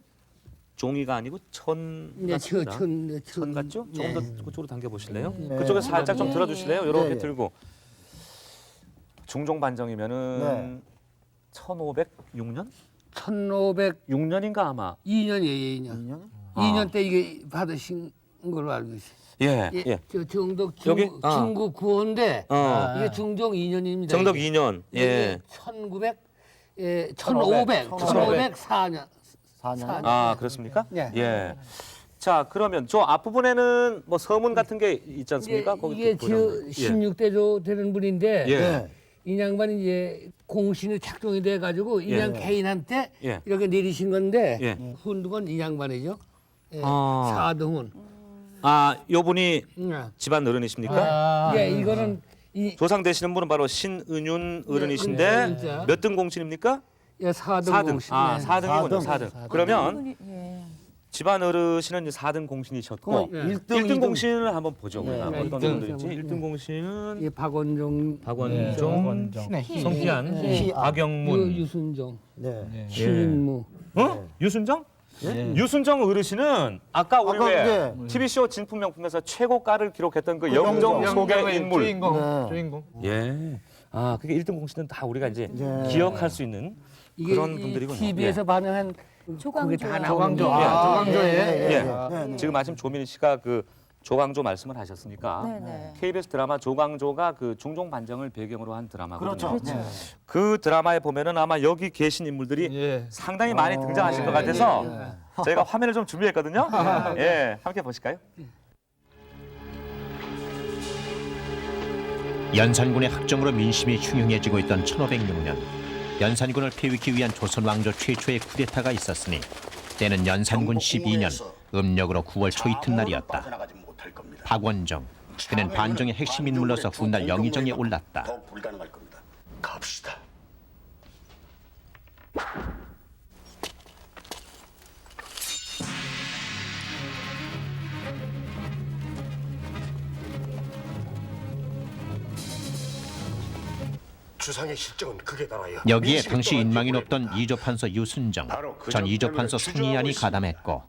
종이가 아니고 천 네, 같습니다. 천 같죠? 조금 더 그쪽으로 당겨 보실래요? 네. 그쪽에 살짝 좀 네. 들어주실래요? 이렇게 네. 들고. 중종 반정이면은 1506년? 1506년인가 아마. 2년이에요, 2년. 2년 때 이게 받으신 걸로 알고 있어요. 예. 저 정덕 여기? 중국 구호인데 이게 중종 2년입니다. 정덕 2년. 예. 1504년. 4년. 그렇습니까? 네. 예. 자, 그러면 저 앞부분에는 뭐 서문 같은 게 있지 않습니까? 이게 저 16대조 되는 분인데 예. 이 양반이 이제 공신이 착종이 돼 가지고 이 양 개인한테 이렇게 내리신 건데 훈두건 이 양반이죠. 사등훈. 요 분이 집안 어른이십니까? 이거는 조상 되시는 분은 바로 신은윤 어른이신데 몇 등 공신입니까? 4등 공신. 4등이군요. 4등. 그러면 집안 어르신은 4등 공신이셨고 1등 공신을 한번 보죠. 어떤 분들인지. 1등 공신은 박원종, 성기한, 박영문, 유순종, 신인무. 유순정? 유순정 어르신은 아까 우리 왜 TV쇼 진품명품에서 최고가를 기록했던 그 영정 속의 인물. 주인공. 예. 그게 1등 공신은 다 우리가 이제 기억할 수 있는 그런 분들이군요. TV에서 반영한 조광조. 조광조. 지금 마침 조민희 씨가 그 조광조 말씀을 하셨으니까 KBS 드라마 조광조가 그 중종 반정을 배경으로 한 드라마거든요. 그렇죠. 그 드라마에 보면은 아마 여기 계신 인물들이 상당히 많이 등장하실 것 같아서 저희가 화면을 좀 준비했거든요. 함께 보실까요? 연산군의 학정으로 민심이 흉흉해지고 있던 1506년 연산군을 폐위하기 위한 조선 왕조 최초의 쿠데타가 있었으니 때는 연산군 12년 음력으로 9월 초 이튿날이었다. 박원정, 그는 반정의 핵심 인물로서 훗날 영의정에 올랐다. 불가능할 겁니다. 갑시다. 주상의 실정은 극에 달하여 여기에 당시 인망이 높던 이조판서 유순정, 전 이조판서 성희안이 가담했고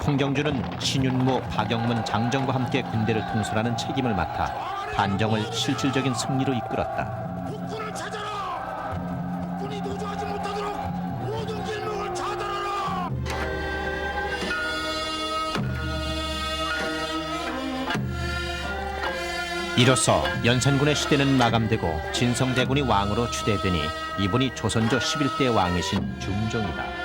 홍경주는 신윤무, 박영문, 장정과 함께 군대를 통솔하는 책임을 맡아 반정을 실질적인 승리로 이끌었다. 국군을 찾아라! 국군이 도주하지 못하도록 모든 길목을 차단하라! 이로써 연산군의 시대는 마감되고 진성대군이 왕으로 추대되니 이분이 조선조 11대 왕이신 중종이다.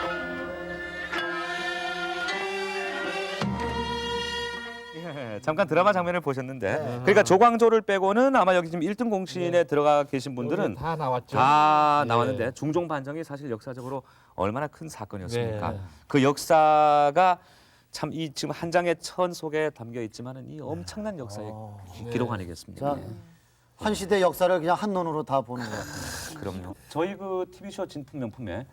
잠깐 드라마 장면을 보셨는데 그러니까 조광조를 빼고는 아마 여기 지금 1등 공신에 들어가 계신 분들은 다 나왔죠. 다 예. 나왔는데 중종 반정이 사실 역사적으로 얼마나 큰 사건이었습니까? 네. 그 역사가 참 이 지금 한 장의 천 속에 담겨 있지만은 이 엄청난 역사의 기록 아니겠습니까? 자, 한 시대 역사를 그냥 한 눈으로 다 보는 것 같아요. 그럼요. 저희 그 TV쇼 진품명품에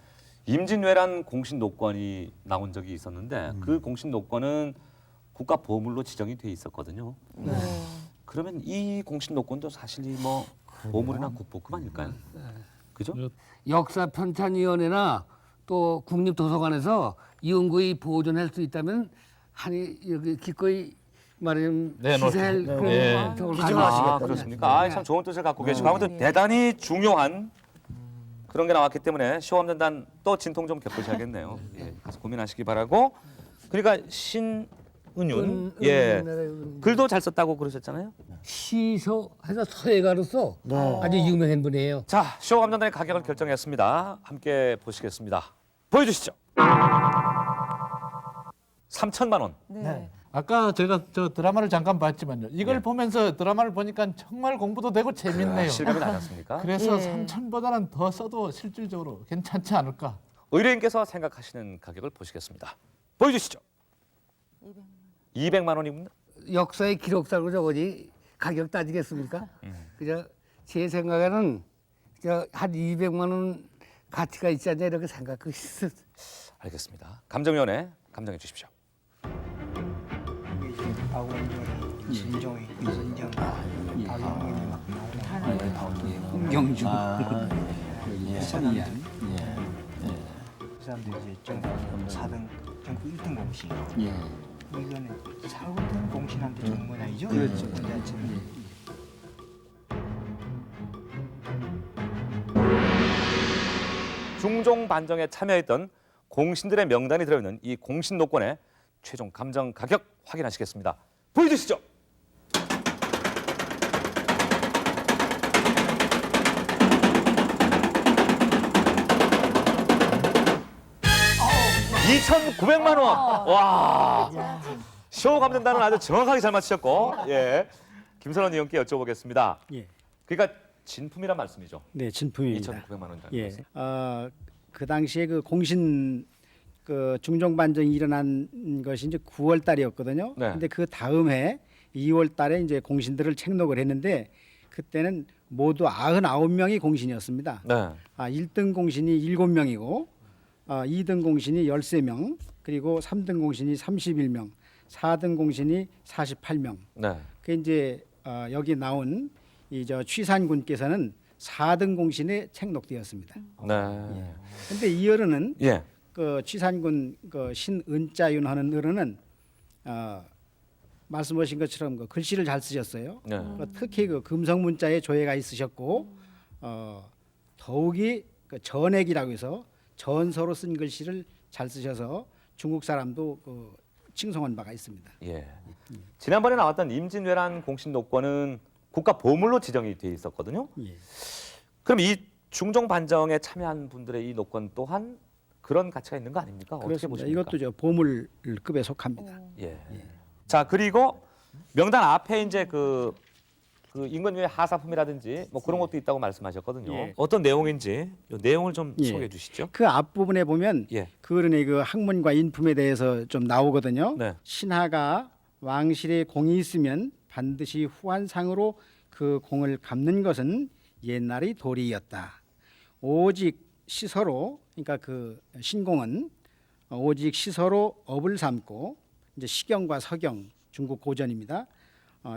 임진왜란 공신 노건이 나온 적이 있었는데 그 공신 노건은 국가 보물로 지정이 돼 있었거든요. 그러면 이 공신 노건도 사실 뭐 보물이나 국보급 아닐까요? 그죠? 역사 편찬위원회나 또 국립도서관에서 이원구이 보존할 수 있다면 한이 여기 기꺼이 말하자면 시세할 그런 저걸 아, 그렇습니까? 아, 참 좋은 뜻을 갖고 계시고 아무튼 대단히 중요한 그런 게 나왔기 때문에 쇼 없는 단 또 진통 좀 겪으셔야겠네요. 예, 그래서 고민하시기 바라고. 그러니까 신은윤 글도 잘 썼다고 그러셨잖아요. 시서해서 서예가로서 아주 유명한 분이에요. 자, 쇼 감독단의 가격을 결정했습니다. 함께 보시겠습니다. 보여주시죠. 3천만 원. 네. 아까 제가 저 드라마를 잠깐 봤지만요. 이걸 보면서 드라마를 보니까 정말 공부도 되고 재밌네요. 실감이 나지 않습니까? 그래서 3천보다는 더 써도 실질적으로 괜찮지 않을까. 의뢰인께서 생각하시는 가격을 보시겠습니다. 보여주시죠. 200만 원입니다. 역사의 기록사로 저거지 가격 따지겠습니까? 그저 제 생각에는 한 200만 원 가치가 있지 않냐 이렇게 생각하고 있어요. 알겠습니다. 감정위원회 감정해 주십시오. 박원종, 신종희, 이선정, 박영민이 막 나오네. 홍경주, 선이안. 그 사람들이 이제 전국 4등, 전국 1등 공신. 이거는 4, 5등 공신한테 주는 건 아니죠? 그렇죠. 중종 반정에 참여했던 공신들의 명단이 들어있는 이 공신 노건의 최종 감정 가격 확인하시겠습니다. 보여주시죠. $2,900만 원. 와. 쇼 감정단은 아주 정확하게 잘 맞추셨고, 예. 김선원 의원께 여쭤보겠습니다. 예. 그러니까 진품이란 말씀이죠. 네, 진품입니다. 2,900만 원이라는 예. 것은. 그 당시에 그 공신 그 중종 반정이 일어난 것이 이제 9월 달이었거든요. 네. 근데 그 다음 해 2월 달에 이제 공신들을 책록을 했는데 그때는 모두 99명이 공신이었습니다. 네. 1등 공신이 7명이고 2등 공신이 13명, 그리고 3등 공신이 31명, 4등 공신이 48명. 네. 그 이제 여기 나온 이 저 취산군께서는 4등 공신에 책록되었습니다. 네. 근데 이 어른은 예. 그 취산군 그 신은자윤 하는 어른은 말씀하신 것처럼 그 글씨를 잘 쓰셨어요. 네. 특히 그 금성 문자에 조예가 있으셨고 더욱이 그 전액이라고 해서 전서로 쓴 글씨를 잘 쓰셔서 중국 사람도 그 칭송한 바가 있습니다. 예. 지난번에 나왔던 임진왜란 공신 노건은 국가 보물로 지정이 돼 있었거든요. 예. 그럼 이 중종 반정에 참여한 분들의 이 노건 또한 그런 가치가 있는 거 아닙니까? 어떻게 그렇습니다. 보십니까? 이것도 저 보물급에 속합니다. 예. 자, 그리고 명단 앞에 이제 그 임금님의 하사품이라든지 뭐 그런 것도 있다고 말씀하셨거든요. 예. 어떤 내용인지 이 내용을 좀 예. 소개해 주시죠. 그 앞부분에 보면 예. 그 어른의 그 학문과 인품에 대해서 좀 나오거든요. 네. 신하가 왕실에 공이 있으면 반드시 후한상으로 그 공을 갚는 것은 옛날의 도리였다. 오직 시서로, 그러니까 그 신공은 오직 시서로 업을 삼고, 이제 시경과 서경 중국 고전입니다.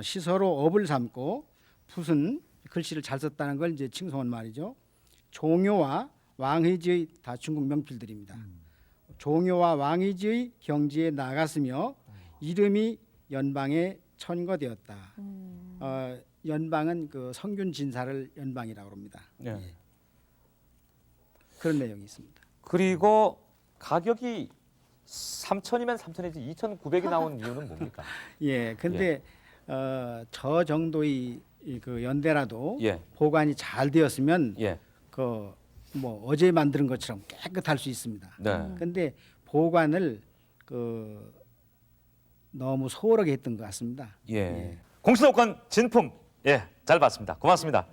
시서로 업을 삼고 붓은 글씨를 잘 썼다는 걸 이제 칭송한 말이죠. 종효와 왕의지의 다 중국 명필들입니다. 종효와 왕의지의 경지에 나갔으며 이름이 연방에 천거되었다. 연방은 그 성균 진사를 연방이라고 합니다. 네. 예. 그런 내용이 있습니다. 그리고 가격이 3,000이면 3,000이지 2,900이 나온 이유는 뭡니까? 예, 근데 저 정도의 그 연대라도 예. 보관이 잘 되었으면 예. 그 뭐 어제 만드는 것처럼 깨끗할 수 있습니다. 네. 근데 보관을 그 너무 소홀하게 했던 것 같습니다. 예. 공수도권 진품 예, 잘 봤습니다. 고맙습니다.